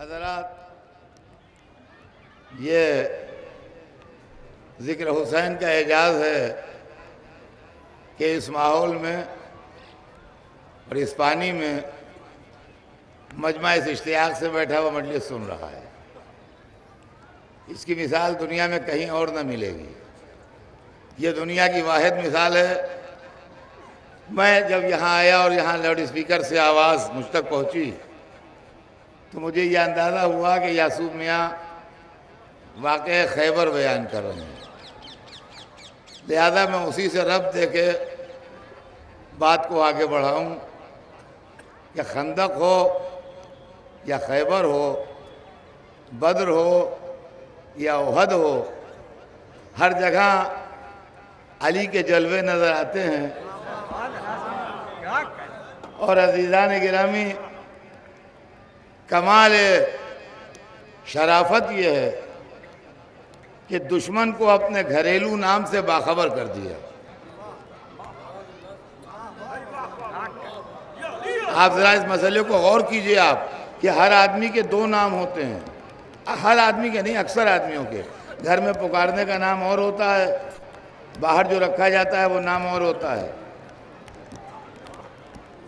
حضرات، یہ ذکر حسین کا اعجاز ہے کہ اس ماحول میں اور اس پانی میں مجمع اس اشتیاق سے بیٹھا ہوا مجلس سن رہا ہے۔ اس کی مثال دنیا میں کہیں اور نہ ملے گی۔ یہ دنیا کی واحد مثال ہے۔ میں جب یہاں آیا اور یہاں لاؤڈ اسپیکر سے آواز مجھ تک پہنچی تو مجھے یہ اندازہ ہوا کہ یعصوب میاں واقعہ خیبر بیان کر رہے ہیں، لہذا میں اسی سے ربط دے کے بات کو آگے بڑھاؤں کہ خندق ہو یا خیبر ہو، بدر ہو یا احد ہو، ہر جگہ علی کے جلوے نظر آتے ہیں۔ اور عزیزان گرامی، کمال شرافت یہ ہے کہ دشمن کو اپنے گھریلو نام سے باخبر کر دیا۔ آپ ذرا اس مسئلے کو غور کیجئے آپ کہ ہر آدمی کے دو نام ہوتے ہیں، ہر آدمی کے نہیں، اکثر آدمیوں کے۔ گھر میں پکارنے کا نام اور ہوتا ہے، باہر جو رکھا جاتا ہے وہ نام اور ہوتا ہے۔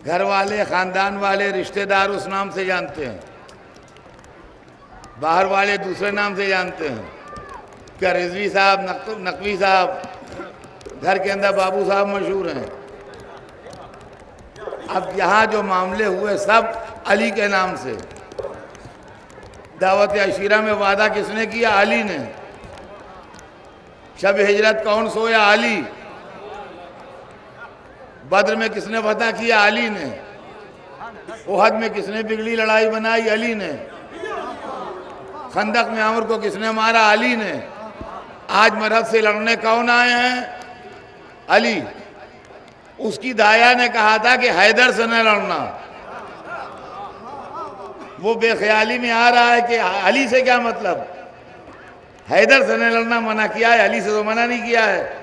گھر والے، خاندان والے، رشتہ دار اس نام سے جانتے ہیں، باہر والے دوسرے نام سے جانتے ہیں کہ رضوی صاحب، نقوی صاحب، گھر کے اندر بابو صاحب مشہور ہیں۔ اب یہاں جو معاملے ہوئے سب علی کے نام سے۔ دعوت عشیرہ میں وعدہ کس نے کیا؟ علی نے۔ شب ہجرت کون سویا؟ علی۔ بدر میں کس نے فتح کیا؟ علی نے۔ احد میں کس نے بگڑی لڑائی بنائی؟ علی نے۔ خندق میں عمر کو کس نے مارا؟ علی نے۔ آج مرحد سے لڑنے کون آئے ہیں؟ علی۔ اس کی دایا نے کہا تھا کہ حیدر سے نہ لڑنا۔ وہ بے خیالی میں آ رہا ہے کہ علی سے کیا مطلب؟ حیدر سے نہ لڑنا منع کیا ہے، علی سے تو منع نہیں کیا ہے۔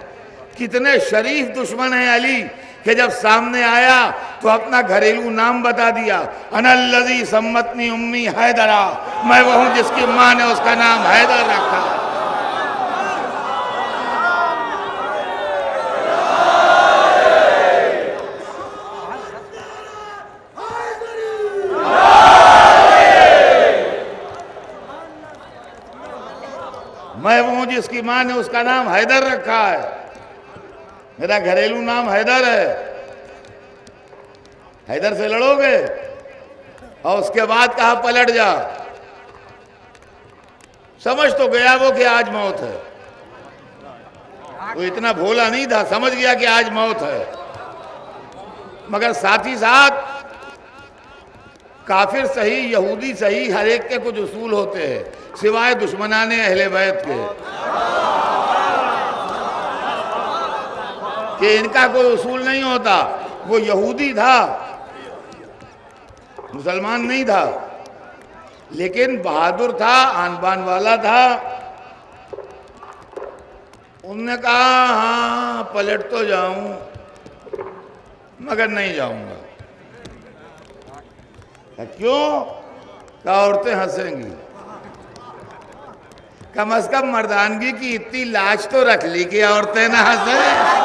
کتنے شریف دشمن ہیں علی کہ جب سامنے آیا تو اپنا گھریلو نام بتا دیا، انا الذی سمتنی امی حیدرہ، میں وہ ہوں جس کی ماں نے اس کا نام حیدر رکھا۔ میں وہ ہوں جس کی ماں نے اس کا نام حیدر رکھا ہے، میرا گھریلو نام حیدر ہے۔ حیدر سے لڑو گے؟ اور اس کے بعد کہا پلٹ جا۔ سمجھ تو گیا وہ کہ آج موت ہے، وہ اتنا بھولا نہیں تھا، سمجھ گیا کہ آج موت ہے، مگر ساتھ ہی ساتھ کافر صحیح، یہودی صحیح، ہر ایک کے کچھ اصول ہوتے ہیں سوائے دشمنان اہل بیت کے، کہ ان کا کوئی اصول نہیں ہوتا۔ وہ یہودی تھا، مسلمان نہیں تھا، لیکن بہادر تھا، آن بان والا تھا۔ انہوں نے کہا ہاں پلٹ تو جاؤں مگر نہیں جاؤں گا۔ کیوں؟ کہا عورتیں ہنسیں گی۔ کم از کم مردانگی کی اتنی لاج تو رکھ لی کہ عورتیں نہ ہنسیں۔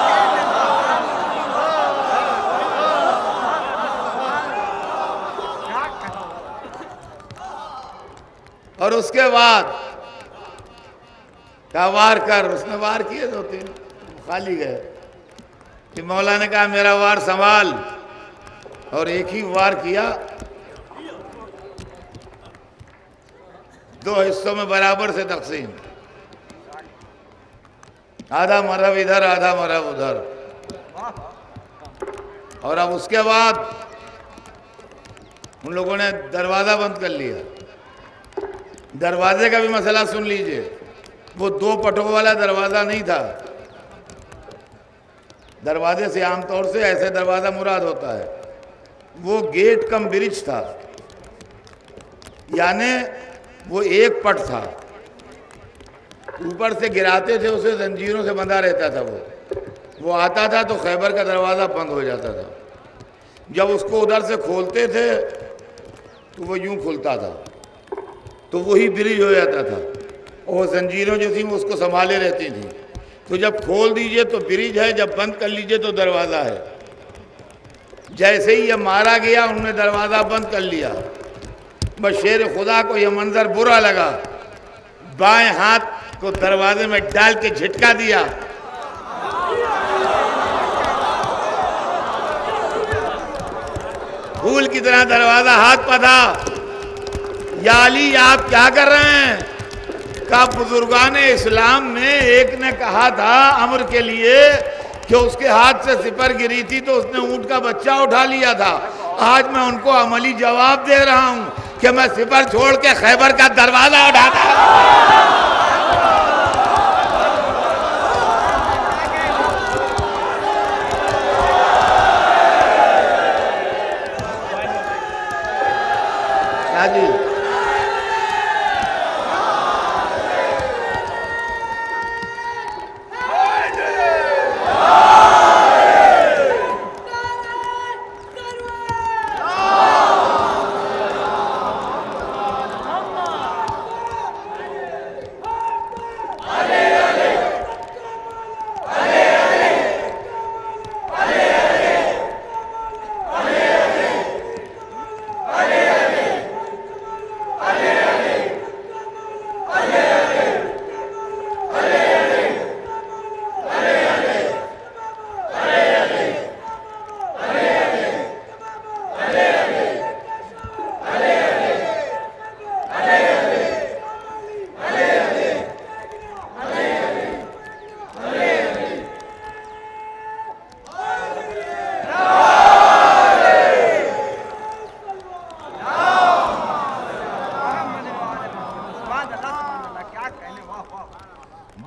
اور اس کے بعد کہا وار کر، اس نے وار کیے، دو تین خالی گئے۔ کہ مولا نے کہا میرا وار سنبھال، اور ایک ہی وار کیا، دو حصوں میں برابر سے تقسیم، آدھا مرب ادھر آدھا مرب ادھر۔ اور اب اس کے بعد ان لوگوں نے دروازہ بند کر لیا۔ دروازے کا بھی مسئلہ سن لیجئے، وہ دو پٹوں والا دروازہ نہیں تھا۔ دروازے سے عام طور سے ایسے دروازہ مراد ہوتا ہے، وہ گیٹ کم برج تھا، یعنی وہ ایک پٹ تھا، اوپر سے گراتے تھے اسے، زنجیروں سے بندھا رہتا تھا۔ وہ آتا تھا تو خیبر کا دروازہ بند ہو جاتا تھا، جب اس کو ادھر سے کھولتے تھے تو وہ یوں کھلتا تھا۔ تو وہی برج ہو جاتا تھا، اور زنجیروں جو تھیں وہ اس کو سنبھالے رہتی تھیں. تو جب کھول دیجئے تو برج ہے، جب بند کر لیجئے تو دروازہ ہے. جیسے ہی یہ مارا گیا انہوں نے دروازہ بند کر لیا. بس شیر خدا کو یہ منظر برا لگا، بائیں ہاتھ کو دروازے میں ڈال کے جھٹکا دیا. پھول کی طرح دروازہ ہاتھ پہ تھا. یا علی آپ کیا کر رہے ہیں؟ کہا بزرگان اسلام میں ایک نے کہا تھا امر کے لیے کہ اس کے ہاتھ سے سپر گری تھی تو اس نے اونٹ کا بچہ اٹھا لیا تھا. آج میں ان کو عملی جواب دے رہا ہوں کہ میں سپر چھوڑ کے خیبر کا دروازہ اٹھاتا. جی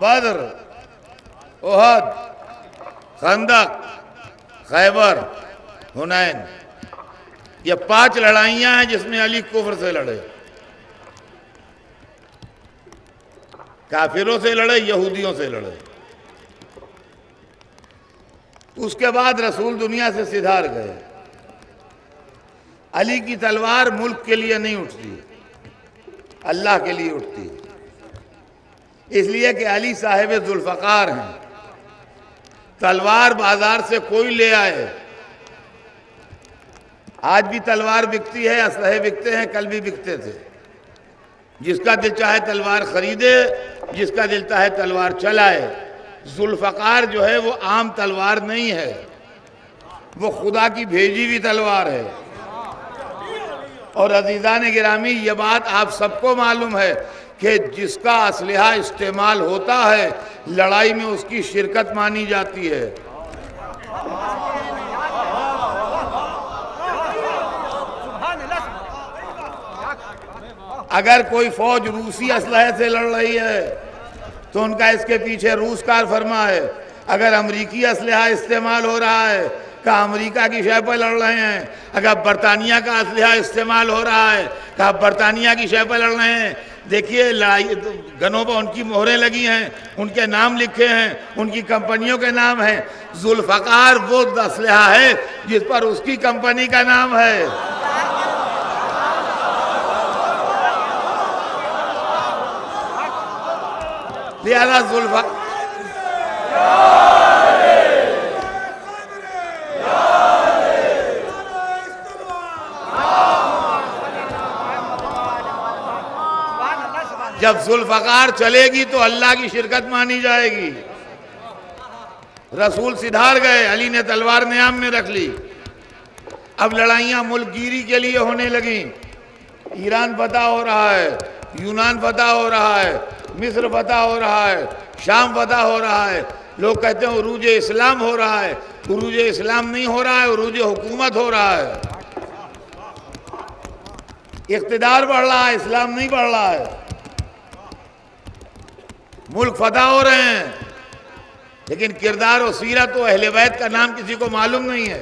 بدر، احد، خندق، خیبر، حنین، یہ 5 لڑائیاں ہیں جس میں علی کفر سے لڑے، کافروں سے لڑے، یہودیوں سے لڑے. اس کے بعد رسول دنیا سے سدھار گئے. علی کی تلوار ملک کے لیے نہیں اٹھتی، اللہ کے لیے اٹھتی، اس لیے کہ علی صاحب ذوالفقار ہیں. تلوار بازار سے کوئی لے آئے، آج بھی تلوار بکتی ہے، اسلحے بکتے ہیں، کل بھی بکتے تھے. جس کا دل چاہے تلوار خریدے، جس کا دل چاہے تلوار چلائے. ذوالفقار جو ہے وہ عام تلوار نہیں ہے، وہ خدا کی بھیجی ہوئی تلوار ہے. اور عزیزان گرامی یہ بات آپ سب کو معلوم ہے کہ جس کا اسلحہ استعمال ہوتا ہے لڑائی میں اس کی شرکت مانی جاتی ہے. اگر کوئی فوج روسی اسلحے سے لڑ رہی ہے تو ان کا اس کے پیچھے روس کار فرما ہے. اگر امریکی اسلحہ استعمال ہو رہا ہے کہا امریکہ کی شے پہ لڑ رہے ہیں. اگر برطانیہ کا اسلحہ استعمال ہو رہا ہے کہا برطانیہ کی شے پہ لڑ رہے ہیں. دیکھیے گنوں پر ان کی مہریں لگی ہیں، ان کے نام لکھے ہیں، ان کی کمپنیوں کے نام ہیں. ذوالفقار وہ اسلحہ ہے جس پر اس کی کمپنی کا نام ہے. لہذا ذوالفقار جب ذوالفقار چلے گی تو اللہ کی شرکت مانی جائے گی. رسول سدھار گئے، علی نے تلوار نیام میں رکھ لی. اب لڑائیاں ملک گیری کے لیے ہونے لگیں. ایران فتح ہو رہا ہے، یونان فتح ہو رہا ہے، مصر فتح ہو رہا ہے، شام فتح ہو رہا ہے. لوگ کہتے ہیں عروج اسلام ہو رہا ہے. عروج اسلام نہیں ہو رہا ہے، عروج حکومت ہو رہا ہے. اقتدار بڑھ رہا ہے، اسلام نہیں بڑھ رہا ہے. ملک فتح ہو رہے ہیں لیکن کردار و سیرت و اہل بیت کا نام کسی کو معلوم نہیں ہے.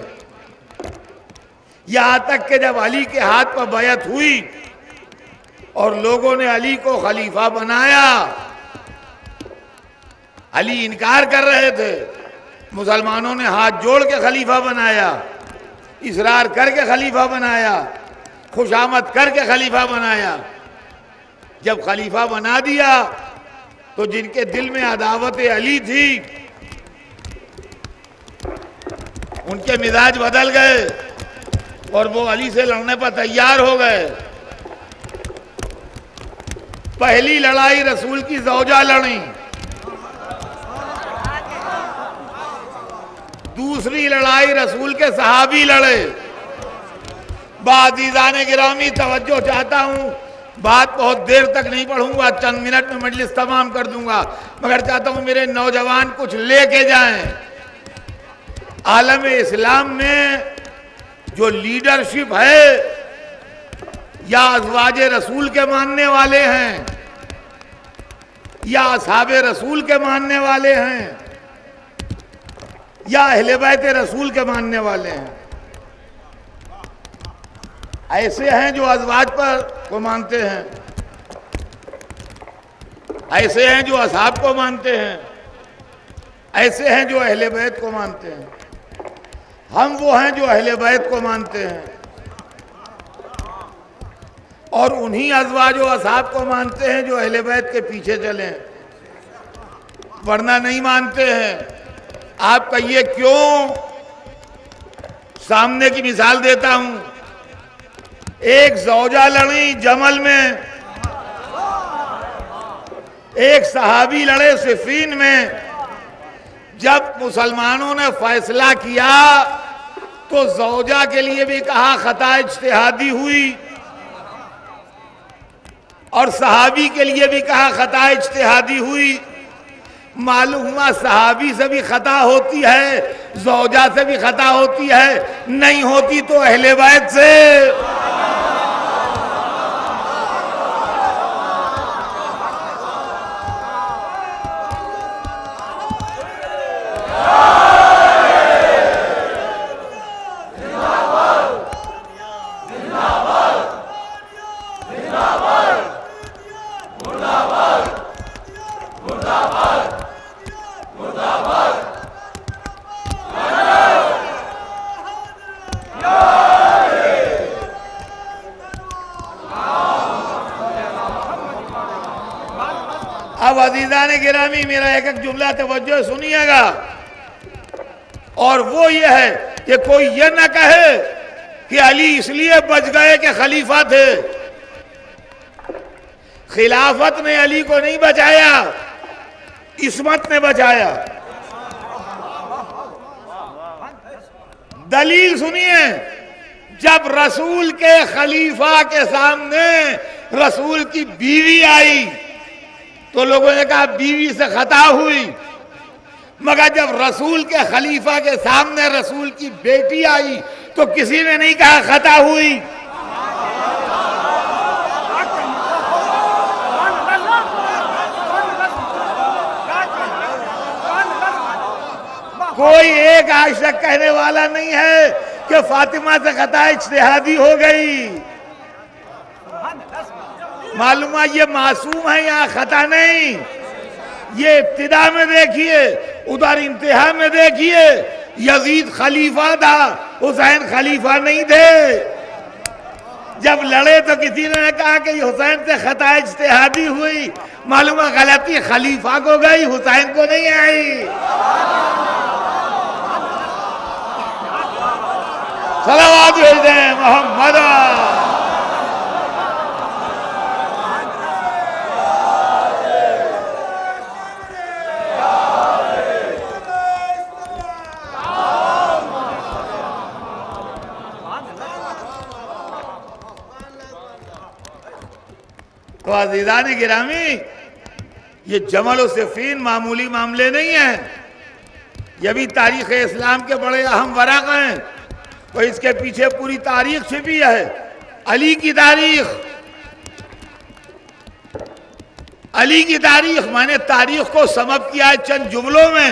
یہاں تک کہ جب علی کے ہاتھ پر بیعت ہوئی اور لوگوں نے علی کو خلیفہ بنایا، علی انکار کر رہے تھے، مسلمانوں نے ہاتھ جوڑ کے خلیفہ بنایا، اصرار کر کے خلیفہ بنایا، خوشامد کر کے خلیفہ بنایا. جب خلیفہ بنا دیا تو جن کے دل میں عداوت علی تھی ان کے مزاج بدل گئے اور وہ علی سے لڑنے پر تیار ہو گئے۔ پہلی لڑائی رسول کی زوجہ لڑیں، دوسری لڑائی رسول کے صحابی لڑے۔ عزیزان گرامی توجہ چاہتا ہوں، بات بہت دیر تک نہیں پڑھوں گا، چند منٹ میں مجلس تمام کر دوں گا، مگر چاہتا ہوں میرے نوجوان کچھ لے کے جائیں۔ عالم اسلام میں جو لیڈرشپ ہے یا ازواج رسول کے ماننے والے ہیں یا اصحاب رسول کے ماننے والے ہیں یا اہل بیت رسول کے ماننے والے ہیں، ایسے ہیں جو ازواج کو مانتے ہیں، ایسے ہیں جو اصحاب کو مانتے ہیں، ایسے ہیں جو اہل بیت کو مانتے ہیں۔ ہم وہ ہیں جو اہل بیت کو مانتے ہیں اور انہی ازواج و اصحاب کو مانتے ہیں جو اہل بیت کے پیچھے چلیں، ورنہ نہیں مانتے ہیں۔ آپ کہیے کیوں؟ سامنے کی مثال دیتا ہوں۔ ایک زوجہ لڑی جمل میں، ایک صحابی لڑے صفین میں۔ جب مسلمانوں نے فیصلہ کیا تو زوجہ کے لیے بھی کہا خطا اجتہادی ہوئی اور صحابی کے لیے بھی کہا خطا اجتہادی ہوئی۔ معلوم ہوا صحابی سے بھی خطا ہوتی ہے، زوجہ سے بھی خطا ہوتی ہے، نہیں ہوتی تو اہل بیت سے۔ اب عزیزان گرامی میرا ایک جملہ توجہ سنیے گا، اور وہ یہ ہے کہ کوئی یہ نہ کہے کہ علی اس لیے بچ گئے کہ خلیفہ تھے۔ خلافت نے علی کو نہیں بچایا، عصمت نے بچایا۔ دلیل سنیے، جب رسول کے خلیفہ کے سامنے رسول کی بیوی آئی تو لوگوں نے کہا بیوی سے خطا ہوئی، مگر جب رسول کے خلیفہ کے سامنے رسول کی بیٹی آئی تو کسی نے نہیں کہا خطا ہوئی۔ کوئی ایک آج تک کہنے والا نہیں ہے کہ فاطمہ سے خطا اجتہادی ہو گئی۔ معلومہ یہ معصوم ہے، یہاں خطا نہیں۔ یہ ابتدا میں دیکھیے، ادھر انتہا میں دیکھیے، یزید خلیفہ تھا، حسین خلیفہ نہیں تھے۔ جب لڑے تو کسی نے کہا کہ حسین سے خطا اجتہادی ہوئی، معلومہ غلطی خلیفہ کو گئی، حسین کو نہیں آئی۔ صلوات بھیجیں محمد۔ تو عزیزان گرامی، یہ جمل و صفین معمولی معاملے نہیں ہیں، یہ بھی تاریخ اسلام کے بڑے اہم ورق ہیں، تو اس کے پیچھے پوری تاریخ چھپی ہے۔ علی کی تاریخ، علی کی تاریخ، میں نے تاریخ کو سمپ کیا ہے چند جملوں میں۔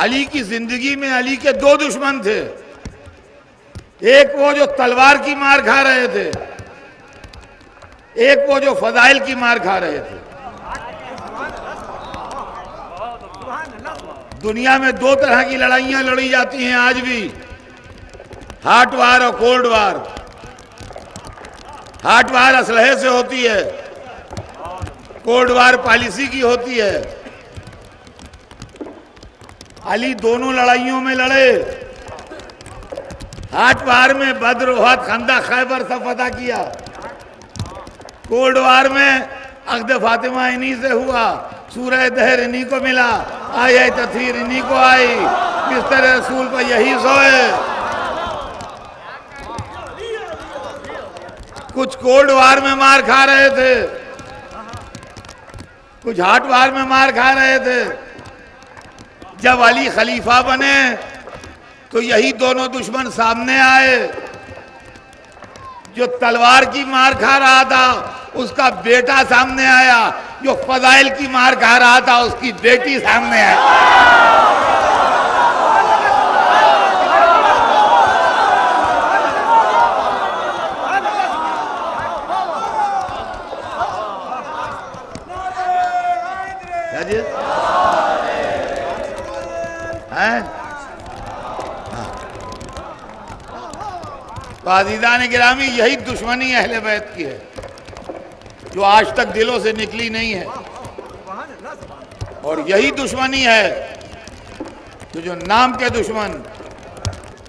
علی کی زندگی میں علی کے دو دشمن تھے، ایک وہ جو تلوار کی مار کھا رہے تھے، ایک وہ جو فضائل کی مار کھا رہے تھے۔ دنیا میں دو طرح کی لڑائیاں لڑی جاتی ہیں آج بھی، ہاٹ وار اور کولڈ وار۔ ہاٹ وار اسلحے سے ہوتی ہے، کوڈ وار پالیسی کی ہوتی ہے۔ علی دونوں لڑائیوں میں لڑے، ہاٹ وار میں بدر، احد، خندق، خیبر سب فتح کیا، کوڈ وار میں عقد فاطمہ انہی سے ہوا، سورہ دہر انہی کو ملا، آیہ تطہیر انہی کو آئی، بستر رسول پر یہی سوئے۔ کچھ کوڈ وار میں مار کھا رہے تھے، کچھ ہاٹ وار میں مار کھا رہے تھے۔ جب علی خلیفہ بنے تو یہی دونوں دشمن سامنے آئے۔ جو تلوار کی مار کھا رہا تھا اس کا بیٹا سامنے آیا، جو فضائل کی مار کھا رہا تھا اس کی بیٹی سامنے آئی۔ تو عزیزان گرامی، یہی دشمنی اہل بیت کی ہے جو آج تک دلوں سے نکلی نہیں ہے، اور یہی دشمنی ہے جو نام کے دشمن،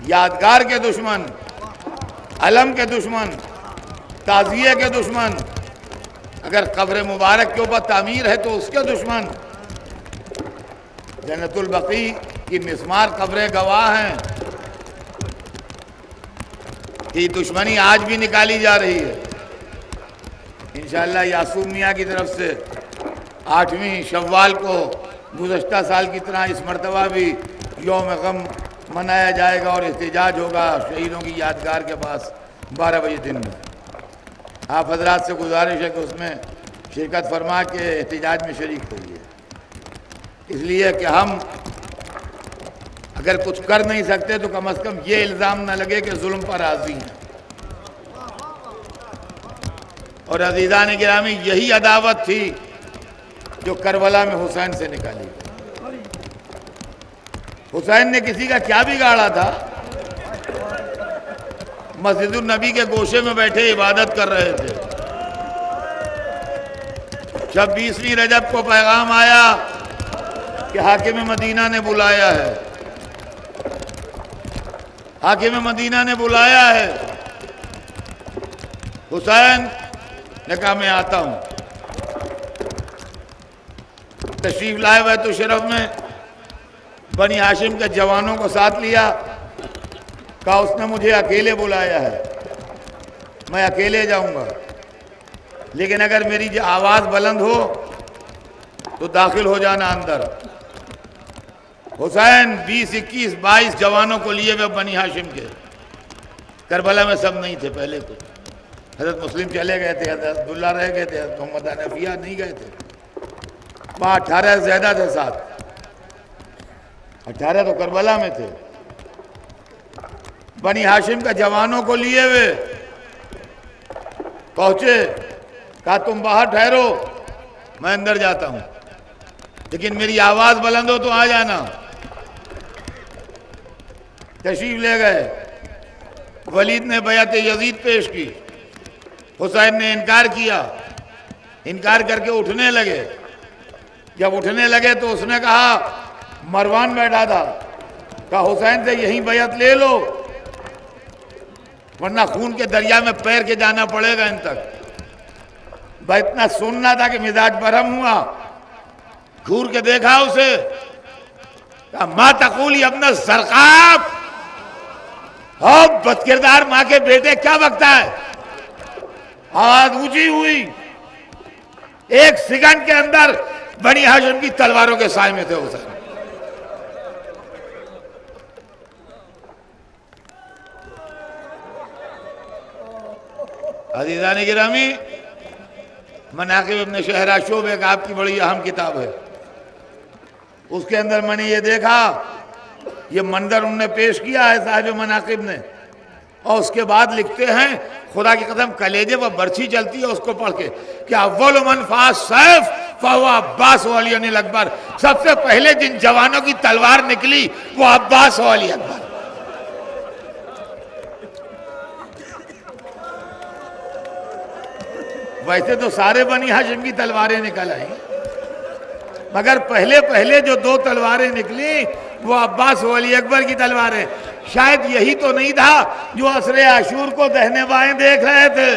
یادگار کے دشمن، علم کے دشمن، تعزیے کے دشمن، اگر قبر مبارک کے اوپر تعمیر ہے تو اس کے دشمن، جنت البقیع کی مسمار قبریں گواہ ہیں، یہ دشمنی آج بھی نکالی جا رہی ہے۔ انشاءاللہ یاسوم میاں کی طرف سے 8ویں شوال کو گزشتہ سال کی طرح اس مرتبہ بھی یوم غم منایا جائے گا اور احتجاج ہوگا شہیدوں کی یادگار کے پاس 12 بجے دن میں۔ آپ حضرات سے گزارش ہے کہ اس میں شرکت فرما کے احتجاج میں شریک ہوئیے، اس لیے کہ ہم اگر کچھ کر نہیں سکتے تو کم از کم یہ الزام نہ لگے کہ ظلم پر راضی ہیں۔ اور عزیزان گرامی، یہی عداوت تھی جو کربلا میں حسین سے نکالی۔ حسین نے کسی کا کیا بگاڑا تھا؟ مسجد النبی کے گوشے میں بیٹھے عبادت کر رہے تھے، جب 20ویں رجب کو پیغام آیا کہ حاکم مدینہ نے بلایا ہے، حاکم مدینہ نے بلایا ہے، حسین نے کہا میں آتا ہوں۔ تشریف لائے بیت الشرف میں، بنی ہاشم کے جوانوں کو ساتھ لیا، کہا اس نے مجھے اکیلے بلایا ہے، میں اکیلے جاؤں گا، لیکن اگر میری آواز بلند ہو تو داخل ہو جانا اندر۔ حسین 20، 21، 22 جوانوں کو لیے ہوئے بنی ہاشم کے، کربلا میں سب نہیں تھے پہلے تو، حضرت مسلم چلے گئے تھے، حضرت عبداللہ رہ گئے تھے، حضرت محمد حنفیہ نہیں گئے تھے، وہاں 18 زیادہ تھے، ساتھ 18 تو کربلا میں تھے۔ بنی ہاشم کا جوانوں کو لیے ہوئے پہنچے، کہا تم باہر ٹھہرو، میں اندر جاتا ہوں، لیکن میری آواز بلند ہو تو آ جانا۔ تشریف لے گئے، ولید نے بیعت یزید پیش کی، حسین نے انکار کیا، انکار کر کے اٹھنے لگے۔ جب اٹھنے لگے تو اس نے کہا، مروان بیٹھا تھا، کہا حسین سے یہیں بیعت لے لو ورنہ خون کے دریا میں پیر کے جانا پڑے گا ان تک۔ بھائی اتنا سننا تھا کہ مزاج برہم ہوا، گھور کے دیکھا اسے، کہا ما تقولی ابن الزرقاء، بد کردار ماں کے بیٹے کیا بکتا ہے؟ آواز اونچی ہوئی، 1 سیکنڈ کے اندر بنی ہاشم کی تلواروں کے سائے میں تھے حسین۔ عزیزان گرامی، مناقب ابن شہراشوب ایک آپ کی بڑی اہم کتاب ہے، اس کے اندر میں نے یہ دیکھا، یہ منظر انہوں نے پیش کیا ہے صاحب مناقب نے، اور اس کے بعد لکھتے ہیں خدا کی قسم کلیجے پر برچھی چلتی ہے اس کو پڑھ کے کہ اول من فاس سیف فہو عباس و علی الاکبر، سب سے پہلے جن جوانوں کی تلوار نکلی وہ عباس و علی اکبر۔ ویسے تو سارے بنی ہاشم کی تلواریں نکل آئیں، مگر پہلے جو 2 تلواریں نکلی وہ عباس و علی اکبر کی تلواریں. شاید یہی تو نہیں تھا جو عصر عاشور کو دہنے بائیں دیکھ رہے تھے.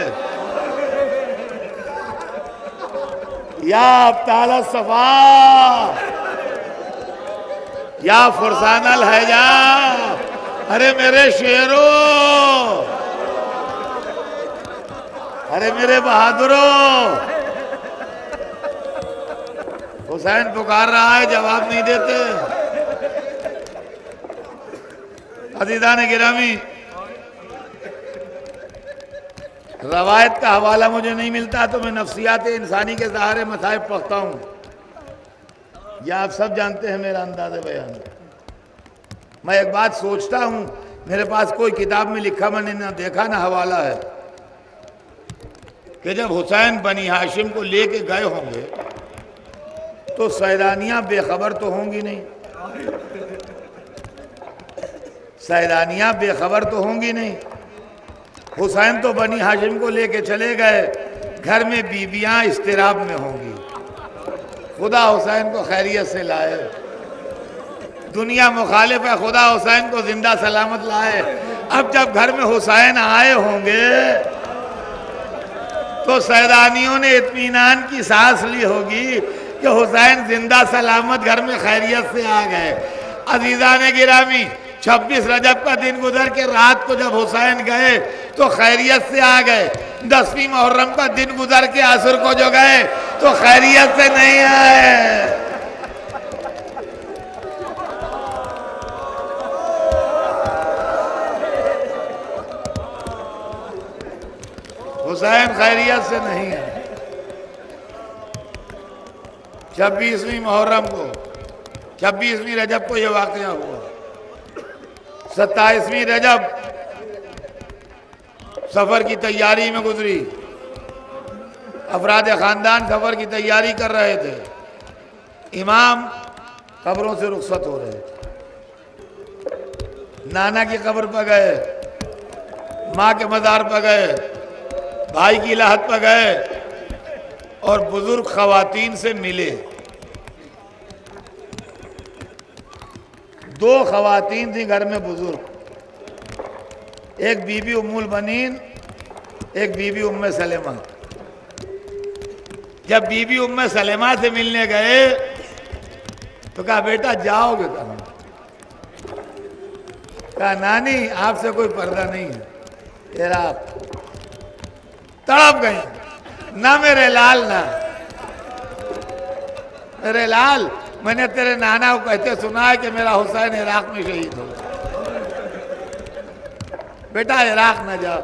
یا ابطال الصفا، یا فرسان الحجا، ارے میرے شیرو، ارے میرے بہادروں. حسین پکار رہا ہے، جواب نہیں دیتے. عزیزان گرامی، روایت کا حوالہ مجھے نہیں ملتا تو میں نفسیات انسانی کے سہارے مصائب پڑھتا ہوں. یہ آپ سب جانتے ہیں میرا انداز بیان. میں ایک بات سوچتا ہوں، میرے پاس کوئی کتاب میں لکھا میں نے نہ دیکھا نہ حوالہ ہے، کہ جب حسین بنی ہاشم کو لے کے گئے ہوں گے تو سیدانیاں بے خبر تو ہوں گی نہیں، سیدانیاں بے خبر تو ہوں گی نہیں. حسین تو بنی ہاشم کو لے کے چلے گئے، گھر میں بیویاں اضطراب میں ہوں گی. خدا حسین کو خیریت سے لائے، دنیا مخالف ہے، خدا حسین کو زندہ سلامت لائے. اب جب گھر میں حسین آئے ہوں گے تو سیدانیوں نے اطمینان کی سانس لی ہوگی کہ حسین زندہ سلامت گھر میں خیریت سے آ گئے. عزیزان گرامی، 26 رجب کا دن گزر کے رات کو جب حسین گئے تو خیریت سے آ گئے. 10ویں محرم کا دن گزر کے عصر کو جو گئے تو خیریت سے نہیں آئے. حسین خیریت سے نہیں ہے. 26ویں محرم کو، 26ویں رجب کو یہ واقعہ ہوا. 27ویں رجب سفر کی تیاری میں گزری. افراد خاندان سفر کی تیاری کر رہے تھے. امام قبروں سے رخصت ہو رہے تھے. نانا کی قبر پہ گئے، ماں کے مزار پہ گئے، بھائی کی لحد پہ گئے اور بزرگ خواتین سے ملے. 2 خواتین تھیں گھر میں بزرگ، ایک بی بی ام البنین، ایک بی بی ام سلمہ. جب بی بی ام سلمہ سے ملنے گئے تو کہا بیٹا جاؤ گے کہاں؟ کہا نانی آپ سے کوئی پردہ نہیں ہے. تیرا تڑپ گئے، نہ میرے لال، نہ میرے لال. میں نے تیرے نانا کو کہتے سنا ہے کہ میرا حسین عراق میں شہید ہو. بیٹا عراق نہ جاؤ.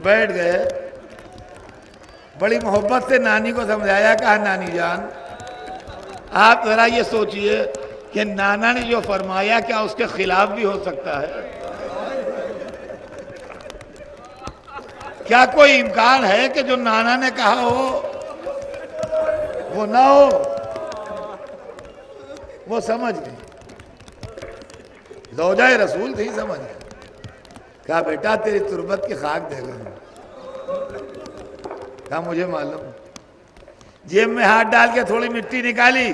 بیٹھ گئے، بڑی محبت سے نانی کو سمجھایا. کہا نانی جان آپ ذرا یہ سوچئے کہ نانا نے جو فرمایا کیا اس کے خلاف بھی ہو سکتا ہے؟ کیا کوئی امکان ہے کہ جو نانا نے کہا ہو وہ نہ ہو؟ وہ سمجھ گئی، زوجہ رسول تھی، سمجھ گئی. کہا بیٹا تیری تربت کی خاک دے گا. کہا مجھے معلوم. جیب میں ہاتھ ڈال کے تھوڑی مٹی نکالی،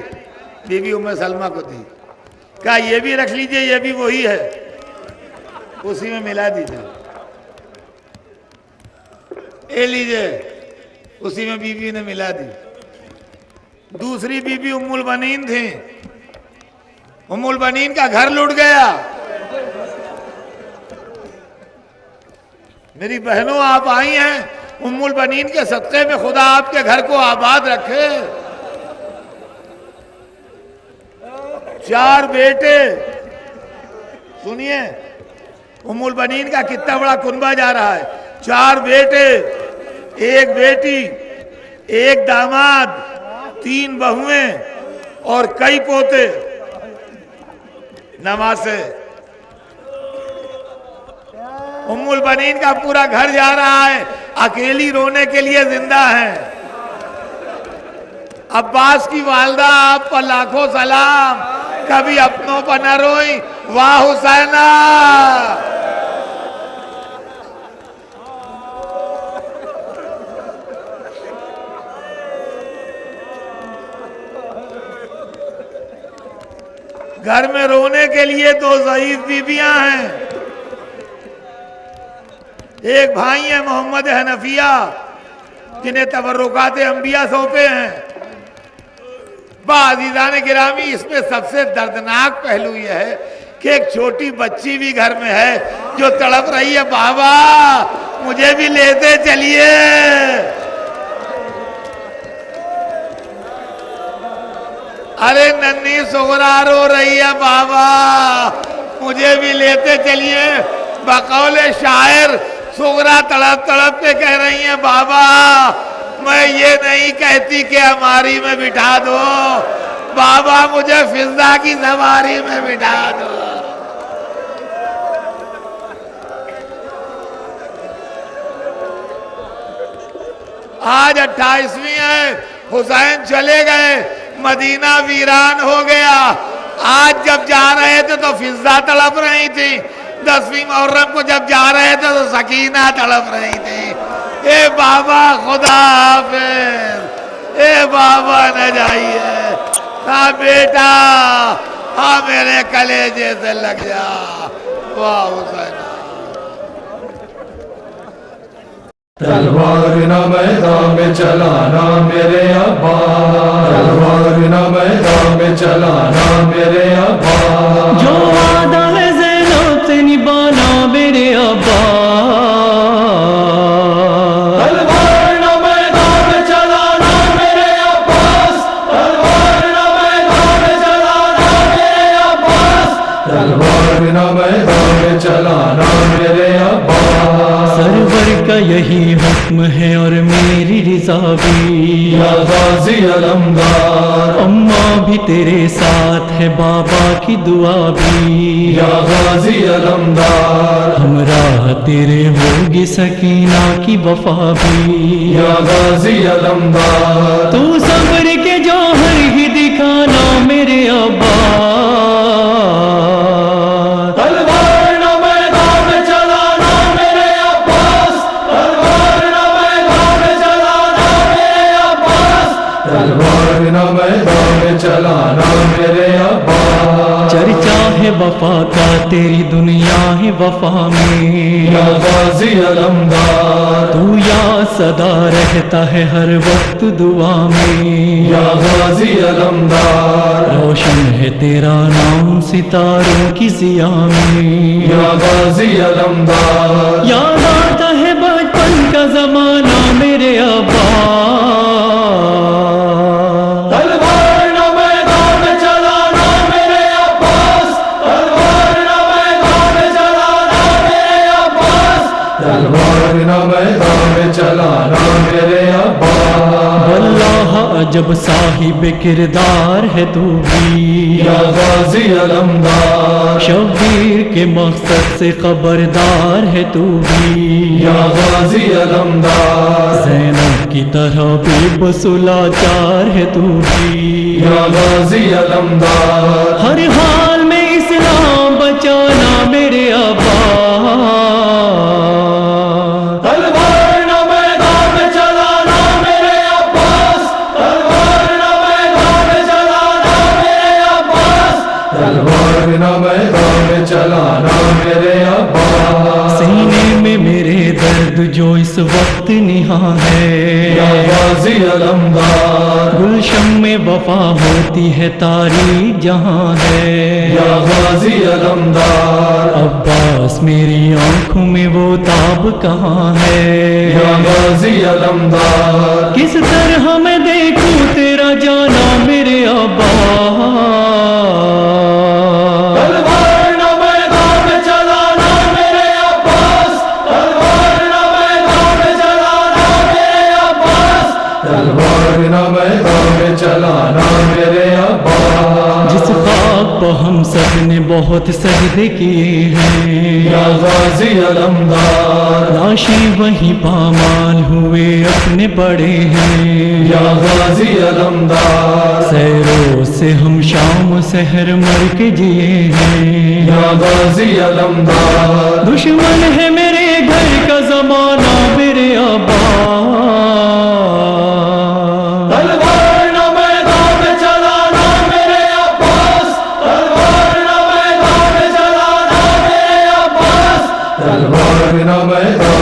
بی بی ام سلمہ کو دی. کہا یہ بھی رکھ لیجئے، یہ بھی وہی ہے، اسی میں ملا دیجئے. اے لیجئے، اسی میں بی بی نے ملا دی. دوسری بی بی ام البنین تھیں. ام البنین کا گھر لٹ گیا. میری بہنوں آپ آئی ہیں، ام البنین کے صدقے میں خدا آپ کے گھر کو آباد رکھے. 4 بیٹے. سنیے ام البنین کا کتنا بڑا کنبہ جا رہا ہے. 4 بیٹے، 1 بیٹی، 1 داماد، 3 بہویں اور کئی پوتے. نواسے. ام البنین کا پورا گھر جا رہا ہے، اکیلی رونے کے لیے زندہ ہے. عباس کی والدہ آپ پر لاکھوں سلام، کبھی اپنوں پر نہ روئی. واہ حسینہ. گھر میں رونے کے لیے 2 ضعیف بیویاں ہیں. ایک بھائی ہیں محمد حنفیہ جنہیں تبرکات انبیاء سونپے ہیں. عزیزان گرامی اس میں سب سے دردناک پہلو یہ ہے کہ ایک چھوٹی بچی بھی گھر میں ہے جو تڑپ رہی ہے بابا مجھے بھی لیتے چلیے. ارے ننھی سغرا رو رہی ہے بابا مجھے بھی لیتے چلیے. بقول شاعر سغرا تڑپ تڑپ کے کہہ رہی ہیں بابا میں یہ نہیں کہتی کہ ہماری میں بٹھا دو بابا مجھے فضا کی سواری میں بٹھا دو. آج 28ویں ہے. حسین چلے گئے مدینہ ویران ہو گیا. آج جب جا رہے تھے تو فضا تڑپ رہی تھی. 10ویں محرم کو جب جا رہے تھے تو سکینہ تڑپ رہی تھی. اے بابا خدا حافظ اے بابا نہ جائیے. ہاں بیٹا ہاں میرے کلیجے سے لگ جا. واہ حسین. تلوار نہ میدان میں چلانا میرے ابا تلوار نہ میدان میں چلانا میرے ابا جو وعدہ ہے زینب سے نبھانا میرے ابا تلوار نہ میدان میں چلانا میرے عباس تلوار نہ میدان میں چلانا میرے عباس تلوار نہ میدان میں چلانا میرے عباس. سرور کا یہی حکم ہے اور میری رضا بھی یا غازی علمدار اماں بھی تیرے ساتھ ہے بابا کی دعا بھی یا غازی علمدار ہمراہ تیرے ہوگی سکینہ کی وفا بھی یا غازی علمدار تو صبر کے جوہر ہی دکھانا میرے ابا تلوار نہ میدان میں چلانا میرے عباس تلوار نہ میدان میں چلانا میرے عباس تلوار نہ میدان میں چلانا میرے عباس. چرچا ہے وفا کا تیری دنیا ہے وفا میں یا غازی علمدار تو یا صدا رہتا ہے ہر وقت دعا میں یا غازی علمدار روشن ہے تیرا نام ستاروں کی ضیا میں یا غازی علمدار یاد آتا ہے بچپن کا زمانہ میرے ابا تلوار نہ میدان میں چلانا میرے عباس تلوار نہ میدان میں چلانا میرے عباس تلوار نہ میدان میں چلانا میرے عباس. واللہ عجب صاحب کردار ہے تو بھی یا غازی علمدار شبیر کے مقصد سے خبردار ہے تو بھی یا غازی علمدار زینب کی طرح بے بس لاچار ہے تو بھی یا غازی علمدار ہر حال میں اسلام بچانا میرے ابا تلوار نہ میدان میں چلانا میرے عباس تلوار نہ میدان میں چلانا میرے عباس تلوار نہ میدان میں چلانا میرے عباس. سینے میں میرے درد جو اس وقت نہاں ہے یا غازی علمدار گلشن میں وفا ہوتی ہے تاریخ جہاں ہے یا غازی علمدار عباس میری آنکھوں میں وہ تاب کہاں ہے یا غازی علمدار کس طرح میں دیکھوں تیرا جانا میرے ابا تلوار نہ میدان میں چلانا میرے عباس تلوار نہ میدان میں چلانا میرے عباس تلوار نہ میدان میں چلانا میرے عباس. جس خاک پہ ہم سب نے بہت سجدے کیے ہیں یا غازی علمدار لاشیں وہیں پامال ہوئے اپنے بڑے ہیں یا غازی علمدار سیروں سے ہم شام و سحر مر کے جیے ہیں یا غازی علمدار دشمن ہے میرے گھر کا زمانہ میرے ابا تلوار نہ میدان میں چلانا میرے عباس تلوار